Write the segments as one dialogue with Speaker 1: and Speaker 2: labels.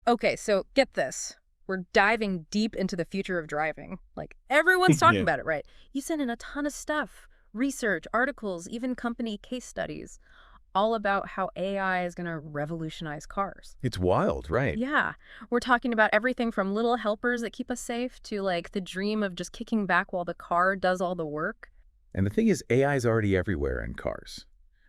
Speaker 1: Okay, so get this. We're diving deep into the future of driving. Like, everyone's talking
Speaker 2: Yeah.
Speaker 1: about it, right? You sent in a ton of stuff, research, articles, even company case studies, all about how AI is going to revolutionize cars.
Speaker 2: It's wild, right?
Speaker 1: Yeah, we're talking about everything from little helpers that keep us safe to like the dream of just kicking back while the car does all the work.
Speaker 2: And the thing is, AI is already everywhere in cars.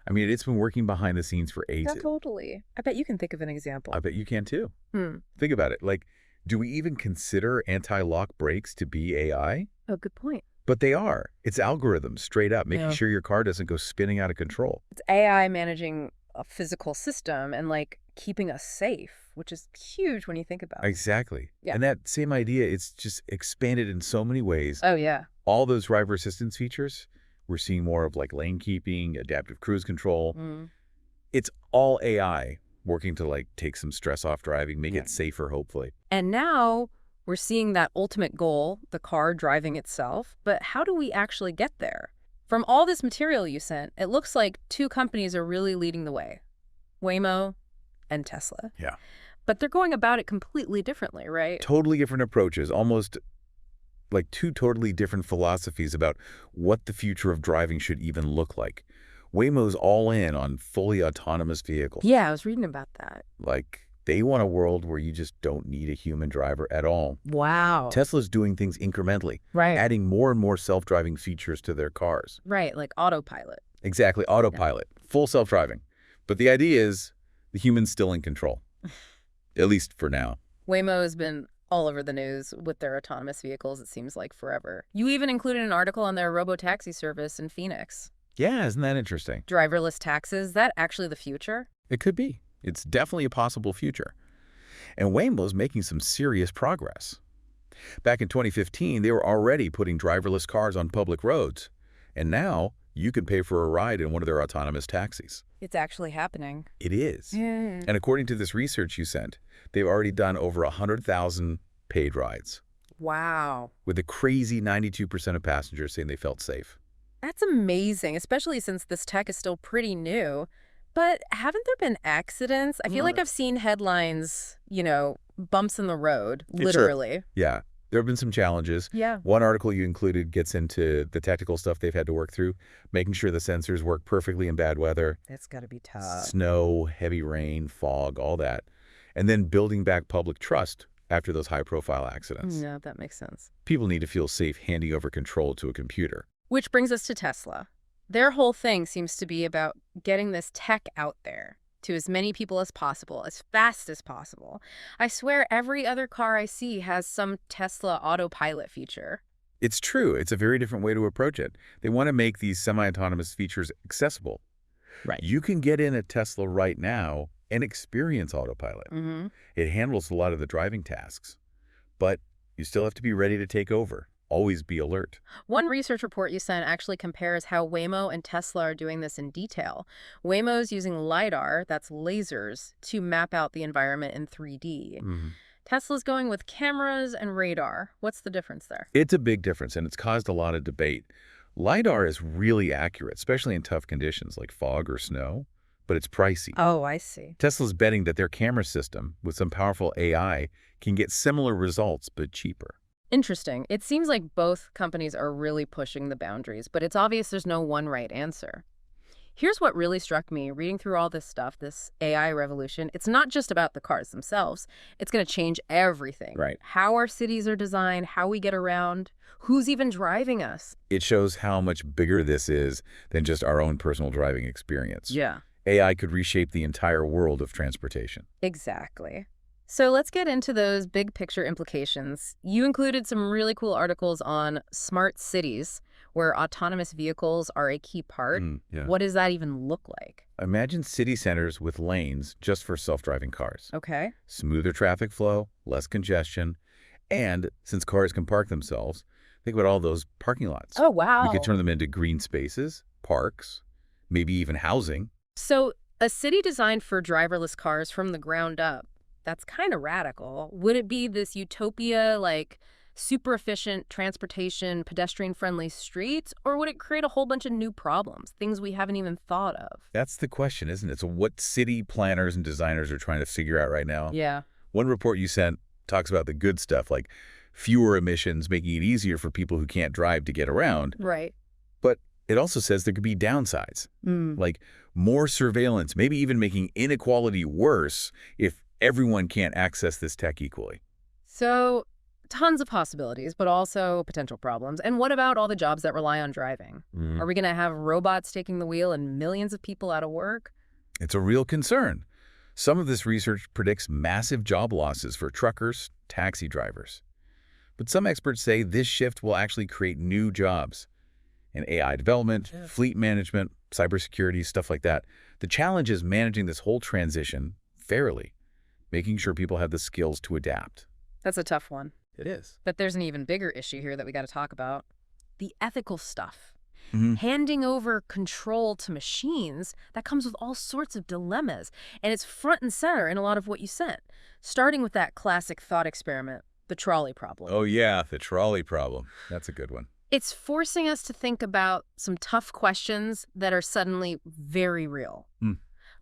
Speaker 2: I mean, it's been working behind the scenes for
Speaker 1: Yeah,
Speaker 2: ages.
Speaker 1: totally. I bet you can think of an
Speaker 2: I
Speaker 1: example.
Speaker 2: bet you can too.
Speaker 1: Hmm.
Speaker 2: Think about it. Like, do we even consider anti-lock brakes to be AI?
Speaker 1: Oh, good point.
Speaker 2: But they are. It's algorithms, straight up, making
Speaker 1: Yeah.
Speaker 2: sure your car doesn't go spinning out of control.
Speaker 1: It's AI managing a physical system and like keeping us safe, which is huge when you think about it.
Speaker 2: Exactly.
Speaker 1: Yeah.
Speaker 2: And that same idea, it's just expanded in so many ways.
Speaker 1: Oh, yeah.
Speaker 2: All those driver assistance features, we're seeing more of like lane keeping, adaptive cruise control.
Speaker 1: Mm.
Speaker 2: It's all AI working to like take some stress off driving, make
Speaker 1: Yeah.
Speaker 2: it safer, hopefully.
Speaker 1: And now we're seeing that ultimate goal, the car driving itself. But how do we actually get there? From all this material you sent, it looks like two companies are really leading the way, Waymo and Tesla.
Speaker 2: Yeah.
Speaker 1: But they're going about it completely differently, right?
Speaker 2: Totally different approaches, almost like two totally different philosophies about what the future of driving should even look like. Waymo's all in on fully autonomous vehicles.
Speaker 1: Yeah, I was reading about that.
Speaker 2: Like, they want a world where you just don't need a human driver at all.
Speaker 1: Wow.
Speaker 2: Tesla's doing things incrementally,
Speaker 1: Right.
Speaker 2: adding more and more self-driving features to their cars.
Speaker 1: Right, like autopilot.
Speaker 2: Exactly, autopilot, full self-driving. But the idea is the human's still in control, at least for now.
Speaker 1: Waymo has been all over the news with their autonomous vehicles, it seems like forever. You even included an article on their robotaxi service in Phoenix.
Speaker 2: Yeah, isn't that interesting?
Speaker 1: Driverless taxis, is that actually the future?
Speaker 2: It could be. It's definitely a possible future. And Waymo's making some serious progress. Back in 2015, they were already putting driverless cars on public roads. And now, you can pay for a ride in one of their autonomous taxis.
Speaker 1: It's actually happening.
Speaker 2: It is.
Speaker 1: Yeah.
Speaker 2: And according to this research you sent, they've already done over 100,000 paid rides,
Speaker 1: Wow.
Speaker 2: with a crazy 92% of passengers saying they felt safe.
Speaker 1: That's amazing, especially since this tech is still pretty new. But haven't there been accidents? I feel like I've seen headlines, bumps in the road,
Speaker 2: Sure.
Speaker 1: literally.
Speaker 2: Yeah, there have been some challenges.
Speaker 1: Yeah.
Speaker 2: One article you included gets into the technical stuff they've had to work through, making sure the sensors work perfectly in bad weather,
Speaker 1: That's got to be tough.
Speaker 2: snow, heavy rain, fog, all that. And then building back public trust after those high-profile accidents.
Speaker 1: Yeah, that makes sense.
Speaker 2: People need to feel safe handing over control to a computer.
Speaker 1: Which brings us to Tesla. Their whole thing seems to be about getting this tech out there to as many people as possible, as fast as possible. I swear every other car I see has some Tesla autopilot feature.
Speaker 2: It's true. It's a very different way to approach it. They want to make these semi-autonomous features accessible.
Speaker 1: Right.
Speaker 2: You can get in a Tesla right now and experience autopilot.
Speaker 1: Mm-hmm.
Speaker 2: It handles a lot of the driving tasks, but you still have to be ready to take over. Always be alert.
Speaker 1: One research report you sent actually compares how Waymo and Tesla are doing this in detail. Waymo's using LiDAR, that's lasers, to map out the environment in 3D. Tesla's going with cameras and radar. What's the difference there?
Speaker 2: It's a big difference, and it's caused a lot of debate. LiDAR is really accurate, especially in tough conditions like fog or snow, but it's pricey.
Speaker 1: Oh, I see.
Speaker 2: Tesla's betting that their camera system, with some powerful AI, can get similar results, but cheaper.
Speaker 1: Interesting. It seems like both companies are really pushing the boundaries, but it's obvious there's no one right answer. Here's what really struck me reading through all this stuff, this AI revolution. It's not just about the cars themselves. It's going to change everything.
Speaker 2: Right.
Speaker 1: How our cities are designed, how we get around, who's even driving us.
Speaker 2: It shows how much bigger this is than just our own personal driving experience.
Speaker 1: Yeah.
Speaker 2: AI could reshape the entire world of transportation.
Speaker 1: Exactly. So let's get into those big picture implications. You included some really cool articles on smart cities, where autonomous vehicles are a key part.
Speaker 2: Yeah.
Speaker 1: What does that even look like?
Speaker 2: Imagine city centers with lanes just for self-driving cars.
Speaker 1: Okay.
Speaker 2: Smoother traffic flow, less congestion, and since cars can park themselves, think about all those parking lots.
Speaker 1: Oh, wow.
Speaker 2: We could turn them into green spaces, parks, maybe even housing.
Speaker 1: So a city designed for driverless cars from the ground up, that's kind of radical. Would it be this utopia, like super efficient transportation, pedestrian-friendly streets, or would it create a whole bunch of new problems, things we haven't even thought of?
Speaker 2: That's the question, isn't it? So what city planners and designers are trying to figure out right now?
Speaker 1: Yeah.
Speaker 2: One report you sent talks about the good stuff, like fewer emissions, making it easier for people who can't drive to get around.
Speaker 1: Right.
Speaker 2: But it also says there could be downsides, like more surveillance, maybe even making inequality worse if everyone can't access this tech equally.
Speaker 1: So, tons of possibilities, but also potential problems. And what about all the jobs that rely on driving? Are we going to have robots taking the wheel and millions of people out of work?
Speaker 2: It's a real concern. Some of this research predicts massive job losses for truckers, taxi drivers. But some experts say this shift will actually create new jobs in AI development, fleet management, cybersecurity, stuff like that. The challenge is managing this whole transition fairly, making sure people have the skills to adapt.
Speaker 1: That's a tough one.
Speaker 2: It is.
Speaker 1: But there's an even bigger issue here that we got to talk about. The ethical stuff.
Speaker 2: Mm-hmm.
Speaker 1: Handing over control to machines, that comes with all sorts of dilemmas. And it's front and center in a lot of what you sent. Starting with that classic thought experiment, the trolley problem.
Speaker 2: Oh, yeah, the trolley problem. That's a good one.
Speaker 1: It's forcing us to think about some tough questions that are suddenly very real.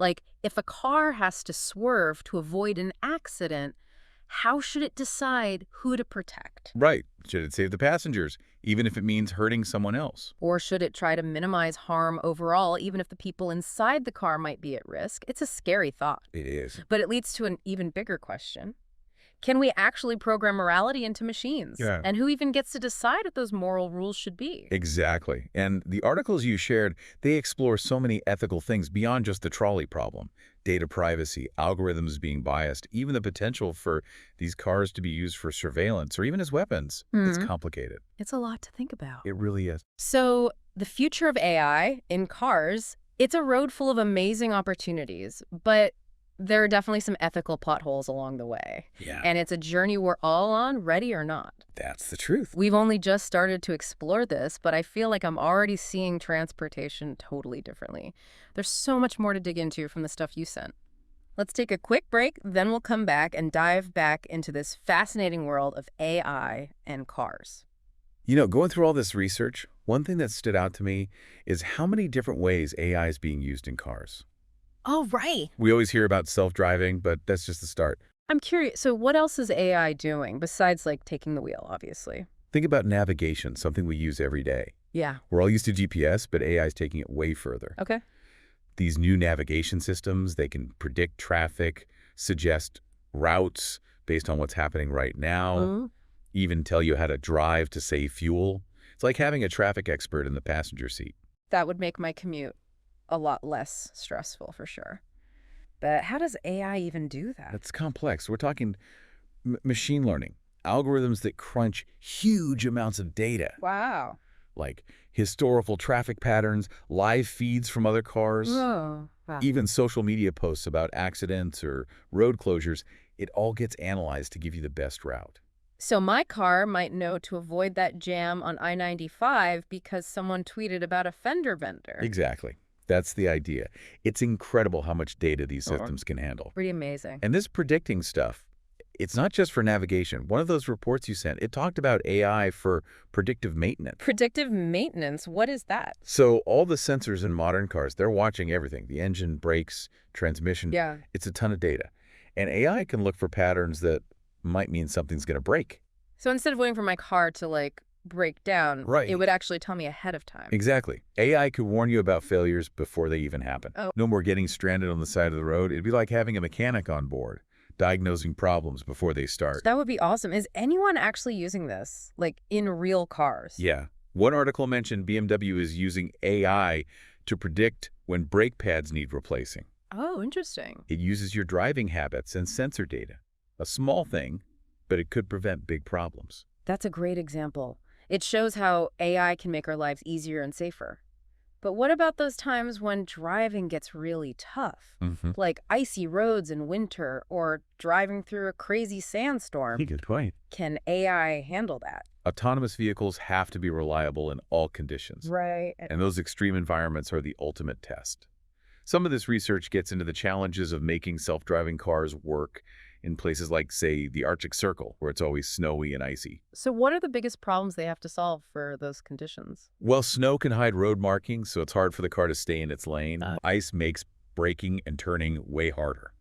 Speaker 1: Like, if a car has to swerve to avoid an accident, how should it decide who to protect?
Speaker 2: Right. Should it save the passengers, even if it means hurting someone else?
Speaker 1: Or should it try to minimize harm overall, even if the people inside the car might be at risk? It's a scary thought.
Speaker 2: It is.
Speaker 1: But it leads to an even bigger question. Can we actually program morality into machines?
Speaker 2: Yeah.
Speaker 1: And who even gets to decide what those moral rules should be?
Speaker 2: Exactly. And the articles you shared, they explore so many ethical things beyond just the trolley problem. Data privacy, algorithms being biased, even the potential for these cars to be used for surveillance or even as weapons. It's complicated.
Speaker 1: It's a lot to think about.
Speaker 2: It really is.
Speaker 1: So the future of AI in cars, it's a road full of amazing opportunities, but there are definitely some ethical potholes along the way.
Speaker 2: Yeah.
Speaker 1: And it's a journey we're all on, ready or not.
Speaker 2: That's the truth.
Speaker 1: We've only just started to explore this, but I feel like I'm already seeing transportation totally differently. There's so much more to dig into from the stuff you sent. Let's take a quick break, then we'll come back and dive back into this fascinating world of AI and cars.
Speaker 2: You know, going through all this research, one thing that stood out to me is how many different ways AI is being used in cars.
Speaker 1: Oh, right.
Speaker 2: We always hear about self-driving, but that's just the start.
Speaker 1: I'm curious, so what else is AI doing besides, like, taking the wheel, obviously?
Speaker 2: Think about navigation, something we use every day.
Speaker 1: Yeah.
Speaker 2: We're all used to GPS, but AI is taking it way further.
Speaker 1: Okay.
Speaker 2: These new navigation systems, they can predict traffic, suggest routes based on what's happening right now, even tell you how to drive to save fuel. It's like having a traffic expert in the passenger seat.
Speaker 1: That would make my commute a lot less stressful, for sure. But how does AI even do that?
Speaker 2: That's complex. We're talking machine learning, algorithms that crunch huge amounts of data,
Speaker 1: Wow.
Speaker 2: like historical traffic patterns, live feeds from other cars,
Speaker 1: Oh, wow.
Speaker 2: even social media posts about accidents or road closures. It all gets analyzed to give you the best route.
Speaker 1: So my car might know to avoid that jam on I-95 because someone tweeted about a fender bender.
Speaker 2: Exactly. That's the idea. It's incredible how much data these systems can handle.
Speaker 1: Pretty amazing.
Speaker 2: And this predicting stuff, it's not just for navigation. One of those reports you sent, it talked about AI for predictive maintenance.
Speaker 1: Predictive maintenance, what is that?
Speaker 2: So all the sensors in modern cars, they're watching everything. The engine, brakes, transmission.
Speaker 1: Yeah.
Speaker 2: It's a ton of data. And AI can look for patterns that might mean something's going to break.
Speaker 1: So instead of waiting for my car to, like, break down,
Speaker 2: Right.
Speaker 1: it would actually tell me ahead of time.
Speaker 2: Exactly. AI could warn you about failures before they even happen.
Speaker 1: Oh.
Speaker 2: No more getting stranded on the side of the road. It'd be like having a mechanic on board, diagnosing problems before they start.
Speaker 1: That would be awesome. Is anyone actually using this, like, in real cars?
Speaker 2: Yeah. One article mentioned BMW is using AI to predict when brake pads need replacing.
Speaker 1: Oh, interesting.
Speaker 2: It uses your driving habits and sensor data. A small thing, but it could prevent big problems.
Speaker 1: That's a great example. It shows how AI can make our lives easier and safer. But what about those times when driving gets really tough? Like icy roads in winter or driving through a crazy sandstorm?
Speaker 2: Good point.
Speaker 1: Can AI handle that?
Speaker 2: Autonomous vehicles have to be reliable in all conditions.
Speaker 1: Right.
Speaker 2: And those extreme environments are the ultimate test. Some of this research gets into the challenges of making self-driving cars work in places like, say, the Arctic Circle, where it's always snowy and icy.
Speaker 1: So what are the biggest problems they have to solve for those conditions?
Speaker 2: Well, snow can hide road markings, so it's hard for the car to stay in its lane. Ice makes braking and turning way harder.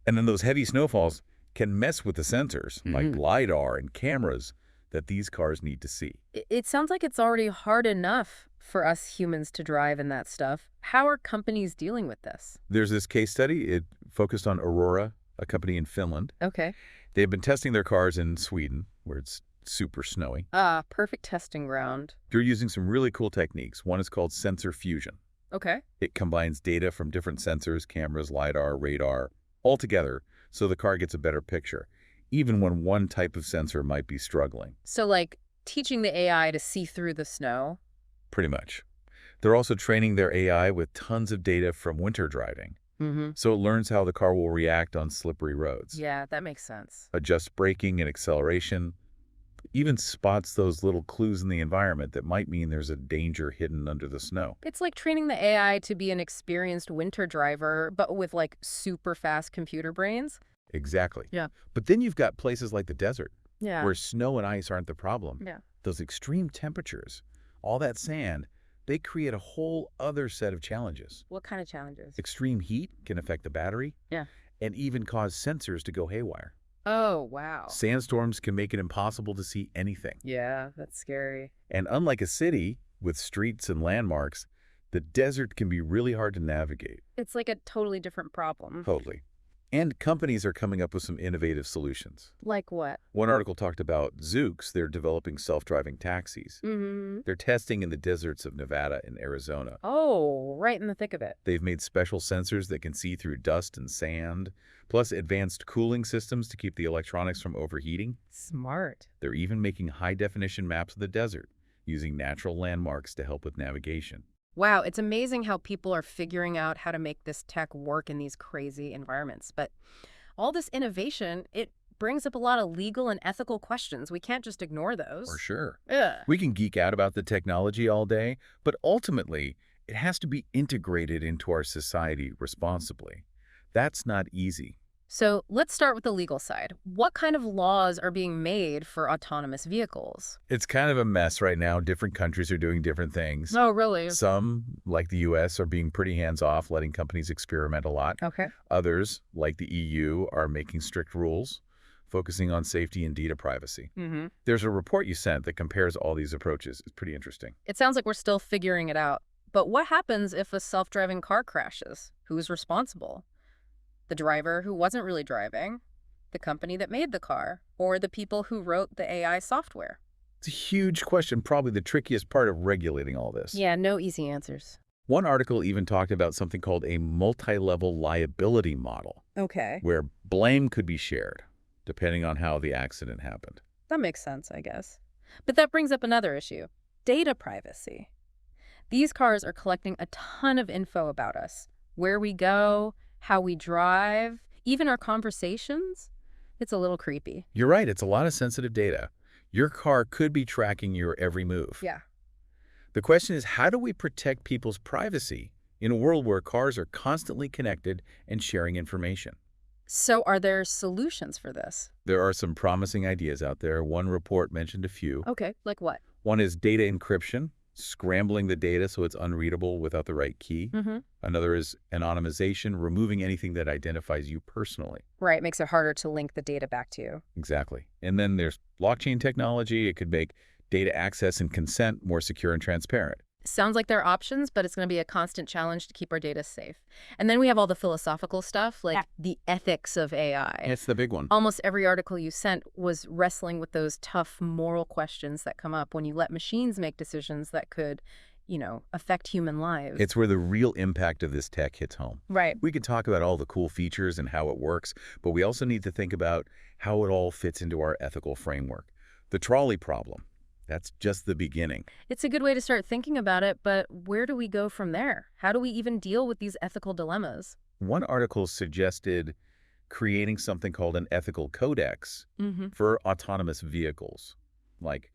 Speaker 2: And then those heavy snowfalls can mess with the sensors, like
Speaker 1: Hmm.
Speaker 2: LiDAR and cameras, that these cars need to see.
Speaker 1: It sounds like it's already hard enough for us humans to drive in that stuff. How are companies dealing with this?
Speaker 2: There's this case study. It focused on Aurora, a company in Finland.
Speaker 1: Okay.
Speaker 2: They've been testing their cars in Sweden, where it's super snowy.
Speaker 1: Ah, perfect testing ground.
Speaker 2: They're using some really cool techniques. One is called sensor fusion.
Speaker 1: Okay.
Speaker 2: It combines data from different sensors, cameras, LiDAR, radar, all together so the car gets a better picture, even when one type of sensor might be struggling.
Speaker 1: So, like, teaching the AI to see through the snow.
Speaker 2: Pretty much. They're also training their AI with tons of data from winter driving,
Speaker 1: Mm-hmm.
Speaker 2: so it learns how the car will react on slippery roads,
Speaker 1: Yeah, that makes sense.
Speaker 2: adjusts braking and acceleration, even spots those little clues in the environment that might mean there's a danger hidden under the snow.
Speaker 1: It's like training the AI to be an experienced winter driver, but with like super fast computer brains.
Speaker 2: Exactly.
Speaker 1: Yeah.
Speaker 2: But then you've got places like the desert,
Speaker 1: Yeah.
Speaker 2: where snow and ice aren't the problem.
Speaker 1: Yeah.
Speaker 2: Those extreme temperatures, all that sand, they create a whole other set of challenges.
Speaker 1: What kind of challenges?
Speaker 2: Extreme heat can affect the battery
Speaker 1: Yeah.
Speaker 2: and even cause sensors to go haywire.
Speaker 1: Oh, wow.
Speaker 2: Sandstorms can make it impossible to see anything.
Speaker 1: Yeah, that's scary.
Speaker 2: And unlike a city with streets and landmarks, the desert can be really hard to navigate.
Speaker 1: It's like a totally different problem.
Speaker 2: Totally. And companies are coming up with some innovative solutions.
Speaker 1: Like what?
Speaker 2: One article talked about Zoox. They're developing self-driving taxis.
Speaker 1: Mm-hmm.
Speaker 2: They're testing in the deserts of Nevada and Arizona.
Speaker 1: Oh, right in the thick of it.
Speaker 2: They've made special sensors that can see through dust and sand, plus advanced cooling systems to keep the electronics from overheating.
Speaker 1: Smart.
Speaker 2: They're even making high-definition maps of the desert, using natural landmarks to help with navigation.
Speaker 1: Wow, it's amazing how people are figuring out how to make this tech work in these crazy environments. But all this innovation, it brings up a lot of legal and ethical questions. We can't just ignore those.
Speaker 2: For sure.
Speaker 1: Ugh.
Speaker 2: We can geek out about the technology all day, but ultimately, it has to be integrated into our society responsibly. That's not easy.
Speaker 1: So let's start with the legal side. What kind of laws are being made for autonomous vehicles?
Speaker 2: It's kind of a mess right now. Different countries are doing different things.
Speaker 1: Oh, really?
Speaker 2: Some, like the US, are being pretty hands-off, letting companies experiment a lot.
Speaker 1: Okay.
Speaker 2: Others, like the EU, are making strict rules, focusing on safety and data privacy.
Speaker 1: Mm-hmm.
Speaker 2: There's a report you sent that compares all these approaches. It's pretty interesting.
Speaker 1: It sounds like we're still figuring it out. But what happens if a self-driving car crashes? Who's responsible? The driver who wasn't really driving, the company that made the car, or the people who wrote the AI software?
Speaker 2: It's a huge question, probably the trickiest part of regulating all this.
Speaker 1: Yeah, no easy answers.
Speaker 2: One article even talked about something called a multi-level liability model,
Speaker 1: Okay.
Speaker 2: where blame could be shared, depending on how the accident happened.
Speaker 1: That makes sense, I guess. But that brings up another issue. Data privacy. These cars are collecting a ton of info about us. Where we go, how we drive, even our conversations. It's a little creepy.
Speaker 2: You're right, it's a lot of sensitive data. Your car could be tracking your every move.
Speaker 1: Yeah.
Speaker 2: The question is, how do we protect people's privacy in a world where cars are constantly connected and sharing information?
Speaker 1: So are there solutions for this?
Speaker 2: There are some promising ideas out there. One report mentioned a few.
Speaker 1: Okay, like what?
Speaker 2: One is data encryption, scrambling the data so it's unreadable without the right key.
Speaker 1: Mm-hmm.
Speaker 2: Another is anonymization, removing anything that identifies you personally.
Speaker 1: Right, makes it harder to link the data back to you.
Speaker 2: Exactly. And then there's blockchain technology. It could make data access and consent more secure and transparent.
Speaker 1: Sounds like there are options, but it's going to be a constant challenge to keep our data safe. And then we have all the philosophical stuff, like the ethics of AI.
Speaker 2: It's the big one.
Speaker 1: Almost every article you sent was wrestling with those tough moral questions that come up when you let machines make decisions that could, affect human lives.
Speaker 2: It's where the real impact of this tech hits home.
Speaker 1: Right.
Speaker 2: We could talk about all the cool features and how it works, but we also need to think about how it all fits into our ethical framework. The trolley problem. That's just the beginning.
Speaker 1: It's a good way to start thinking about it, but where do we go from there? How do we even deal with these ethical dilemmas?
Speaker 2: One article suggested creating something called an ethical codex
Speaker 1: Mm-hmm.
Speaker 2: for autonomous vehicles, like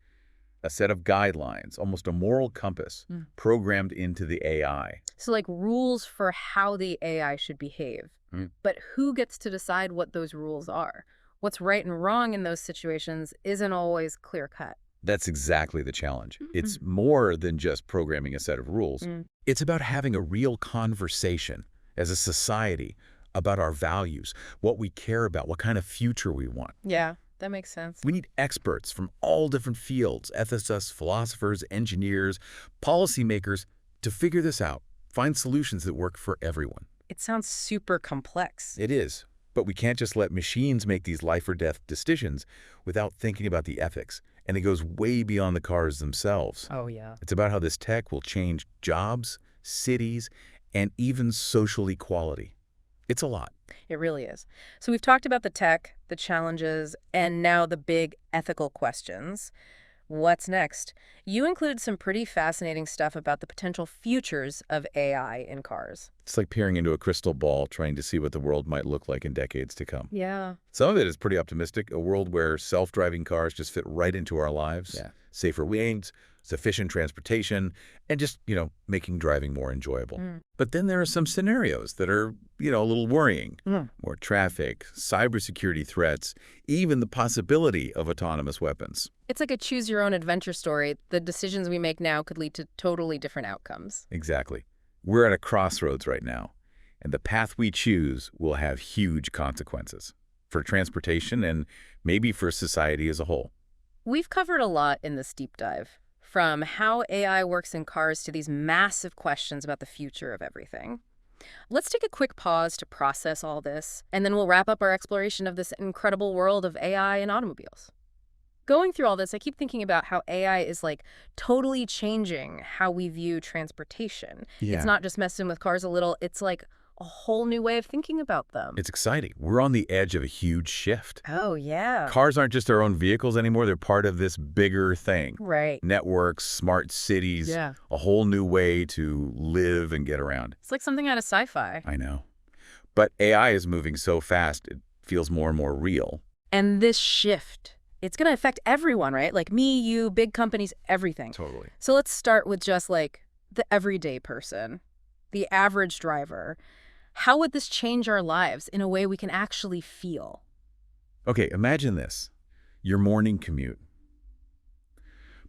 Speaker 2: a set of guidelines, almost a moral compass programmed into the AI.
Speaker 1: So like rules for how the AI should behave.
Speaker 2: Mm.
Speaker 1: But who gets to decide what those rules are? What's right and wrong in those situations isn't always clear-cut.
Speaker 2: That's exactly the challenge. It's more than just programming a set of rules.
Speaker 1: Mm.
Speaker 2: It's about having a real conversation as a society about our values, what we care about, what kind of future we want.
Speaker 1: Yeah, that makes sense.
Speaker 2: We need experts from all different fields, ethicists, philosophers, engineers, policymakers, to figure this out, find solutions that work for everyone.
Speaker 1: It sounds super complex.
Speaker 2: It is, but we can't just let machines make these life or death decisions without thinking about the ethics, and it goes way beyond the cars themselves.
Speaker 1: Oh, yeah.
Speaker 2: It's about how this tech will change jobs, cities, and even social equality. It's a lot.
Speaker 1: It really is. So we've talked about the tech, the challenges, and now the big ethical questions. What's next? You include some pretty fascinating stuff about the potential futures of AI in cars.
Speaker 2: It's like peering into a crystal ball, trying to see what the world might look like in decades to come.
Speaker 1: Yeah.
Speaker 2: Some of it is pretty optimistic, a world where self-driving cars just fit right into our lives.
Speaker 1: Yeah.
Speaker 2: Safer lanes, sufficient transportation, and just, making driving more enjoyable. But then there are some scenarios that are, a little worrying. More traffic, cybersecurity threats, even the possibility of autonomous weapons.
Speaker 1: It's like a choose-your-own-adventure story. The decisions we make now could lead to totally different outcomes.
Speaker 2: Exactly. We're at a crossroads right now, and the path we choose will have huge consequences for transportation and maybe for society as a whole.
Speaker 1: We've covered a lot in this deep dive, from how AI works in cars to these massive questions about the future of everything. Let's take a quick pause to process all this, and then we'll wrap up our exploration of this incredible world of AI in automobiles. Going through all this, I keep thinking about how AI is like totally changing how we view transportation.
Speaker 2: Yeah.
Speaker 1: It's not just messing with cars a little, it's like a whole new way of thinking about them.
Speaker 2: It's exciting. We're on the edge of a huge shift.
Speaker 1: Oh, yeah.
Speaker 2: Cars aren't just our own vehicles anymore. They're part of this bigger thing.
Speaker 1: Right.
Speaker 2: Networks, smart cities,
Speaker 1: Yeah.
Speaker 2: a whole new way to live and get around.
Speaker 1: It's like something out of sci-fi.
Speaker 2: I know. But AI is moving so fast, it feels more and more real.
Speaker 1: And this shift, it's going to affect everyone, right? Like me, you, big companies, everything.
Speaker 2: Totally.
Speaker 1: So let's start with just like the everyday person, the average driver. How would this change our lives in a way we can actually feel?
Speaker 2: Okay, imagine this. Your morning commute.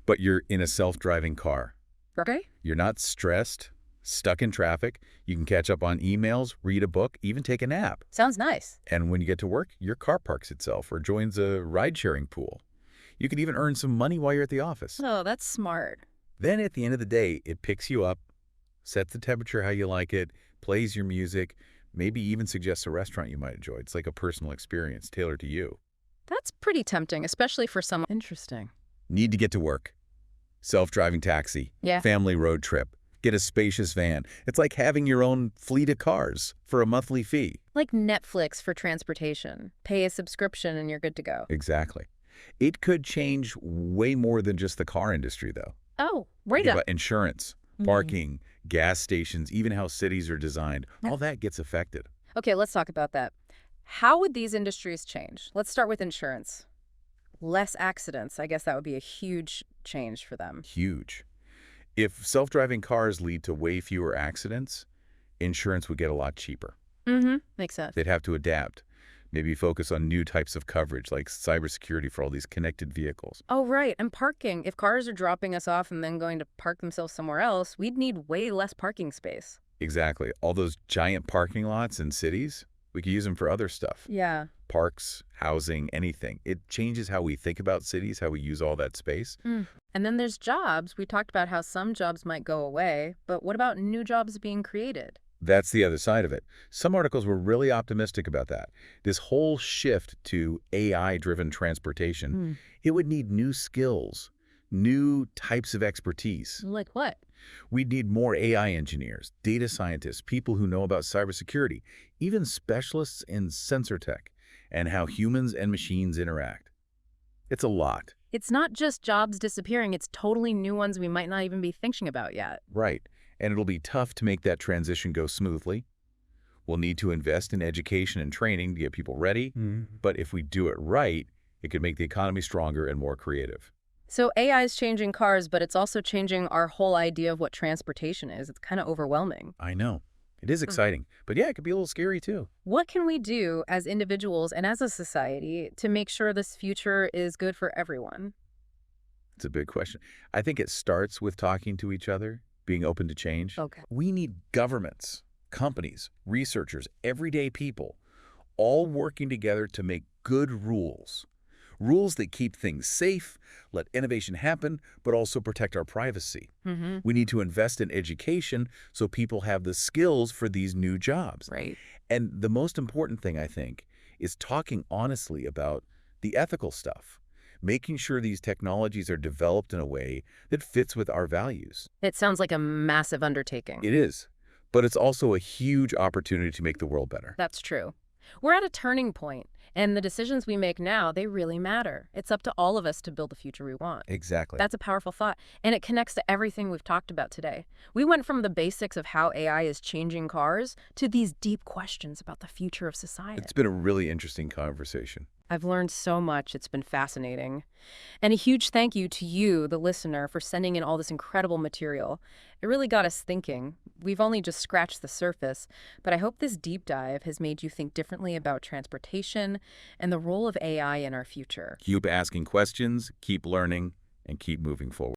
Speaker 2: But you're in a self-driving car.
Speaker 1: Okay.
Speaker 2: You're not stressed, stuck in traffic. You can catch up on emails, read a book, even take a nap.
Speaker 1: Sounds nice.
Speaker 2: And when you get to work, your car parks itself or joins a ride-sharing pool. You could even earn some money while you're at the office.
Speaker 1: Oh, that's smart.
Speaker 2: Then at the end of the day, it picks you up, sets the temperature how you like it, plays your music, maybe even suggests a restaurant you might enjoy. It's like a personal experience tailored to you.
Speaker 1: That's pretty tempting, especially for someone. Interesting.
Speaker 2: Need to get to work. Self-driving taxi.
Speaker 1: Yeah.
Speaker 2: Family road trip. Get a spacious van. It's like having your own fleet of cars for a monthly fee.
Speaker 1: Like Netflix for transportation. Pay a subscription and you're good to go.
Speaker 2: Exactly. It could change way more than just the car industry, though.
Speaker 1: Oh, right
Speaker 2: Think
Speaker 1: up.
Speaker 2: about insurance, parking, gas stations, even how cities are designed. All that gets affected.
Speaker 1: Okay, let's talk about that. How would these industries change? Let's start with insurance. Less accidents. I guess that would be a huge change for them.
Speaker 2: Huge. If self-driving cars lead to way fewer accidents, insurance would get a lot cheaper.
Speaker 1: Makes sense.
Speaker 2: They'd have to adapt. Maybe focus on new types of coverage, like cybersecurity for all these connected vehicles.
Speaker 1: Oh, right. And parking. If cars are dropping us off and then going to park themselves somewhere else, we'd need way less parking space.
Speaker 2: Exactly. All those giant parking lots in cities, we could use them for other stuff.
Speaker 1: Yeah.
Speaker 2: Parks, housing, anything. It changes how we think about cities, how we use all that space.
Speaker 1: And then there's jobs. We talked about how some jobs might go away, but what about new jobs being created?
Speaker 2: That's the other side of it. Some articles were really optimistic about that. This whole shift to AI-driven transportation, it would need new skills, new types of expertise.
Speaker 1: Like what?
Speaker 2: We'd need more AI engineers, data scientists, people who know about cybersecurity, even specialists in sensor tech and how humans and machines interact. It's a lot.
Speaker 1: It's not just jobs disappearing, it's totally new ones we might not even be thinking about yet.
Speaker 2: Right. And it'll be tough to make that transition go smoothly. We'll need to invest in education and training to get people ready. But if we do it right, it could make the economy stronger and more creative.
Speaker 1: So AI is changing cars, but it's also changing our whole idea of what transportation is. It's kind of overwhelming.
Speaker 2: I know. It is exciting. But yeah, it could be a little scary too.
Speaker 1: What can we do as individuals and as a society to make sure this future is good for everyone?
Speaker 2: It's a big question. I think it starts with talking to each other, being open to change.
Speaker 1: Okay.
Speaker 2: We need governments, Companies, researchers, everyday people, all working together to make good rules. Rules that keep things safe, let innovation happen, but also protect our privacy.
Speaker 1: Mm-hmm.
Speaker 2: We need to invest in education so people have the skills for these new jobs.
Speaker 1: Right.
Speaker 2: And the most important thing, I think, is talking honestly about the ethical stuff, making sure these technologies are developed in a way that fits with our values.
Speaker 1: It sounds like a massive undertaking.
Speaker 2: It is, but it's also a huge opportunity to make the world better.
Speaker 1: That's true. We're at a turning point, and the decisions we make now, they really matter. It's up to all of us to build the future we want.
Speaker 2: Exactly.
Speaker 1: That's a powerful thought, and it connects to everything we've talked about today. We went from the basics of how AI is changing cars to these deep questions about the future of society.
Speaker 2: It's been a really interesting conversation.
Speaker 1: I've learned so much. It's been fascinating. And a huge thank you to you, the listener, for sending in all this incredible material. It really got us thinking. We've only just scratched the surface, but I hope this deep dive has made you think differently about transportation and the role of AI in our future.
Speaker 2: Keep asking questions, keep learning, and keep moving forward.